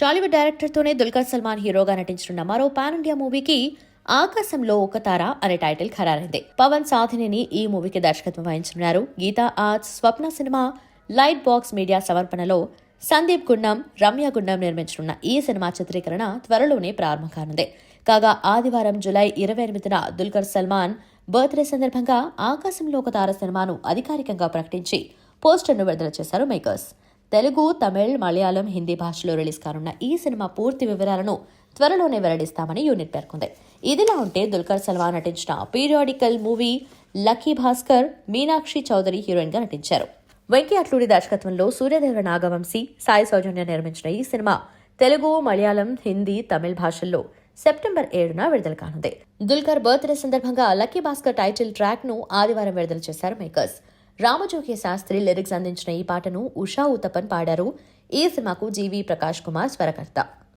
టాలీవుడ్ డైరెక్టర్తోనే దుల్కర్ సల్మాన్ హీరోగా నటించిన మరో పాన్ ఇండియా మూవీకి ఆకాశంలో ఒక తార అనే టైటిల్ ఖరారైంది. పవన్ సాధినేని ఈ మూవీకి దర్శకత్వం వహించనున్నారు. Geetha arts, Swapna cinema, light box media సమర్పణలో సందీప్ గుండం, రమ్య గుండం నిర్మించనున్న ఈ సినిమా చిత్రీకరణ త్వరలోనే ప్రారంభం కానుంది. కాగా ఆదివారం జూలై 28న దుల్కర్ సల్మాన్ బర్త్డే సందర్భంగా ఆకాశంలో ఒక తార సినిమాను అధికారికంగా ప్రకటించి పోస్టర్ను విడుదల చేశారు మేకర్స్. తెలుగు, తమిళ్, మలయాళం, హిందీ భాషలో రిలీజ్ కానున్న ఈ సినిమా పూర్తి వివరాలను త్వరలోనే వెల్లడిస్తామని యూనిట్ పేర్కొంది. ఇదిలా ఉంటే దుల్కర్ సల్మాన్ నటించిన periodical movie Lucky Bhaskar Meenakshi Chaudhary heroine గా నటించారు. వెంకీ అట్లూరి దర్శకత్వంలో సూర్యదేవర నాగవంశీ, సాయి సౌజన్య నిర్మించిన ఈ సినిమా తెలుగు, మలయాళం, హిందీ, తమిళ్ భాషల్లో సెప్టెంబర్ 7న విడుదల కానుంది. దుల్కర్ బర్త్డే సందర్భంగా లక్కీ భాస్కర్ టైటిల్ ట్రాక్ ను ఆదివారం విడుదల చేశారు మేకర్స్. రామజోగి శాస్త్రి లిరిక్స్ అందించిన ఈ పాటను ఉషా ఉతపన్ పాడారు. ఈ సినిమాకు జీవి ప్రకాష్ కుమార్ స్వరకర్త.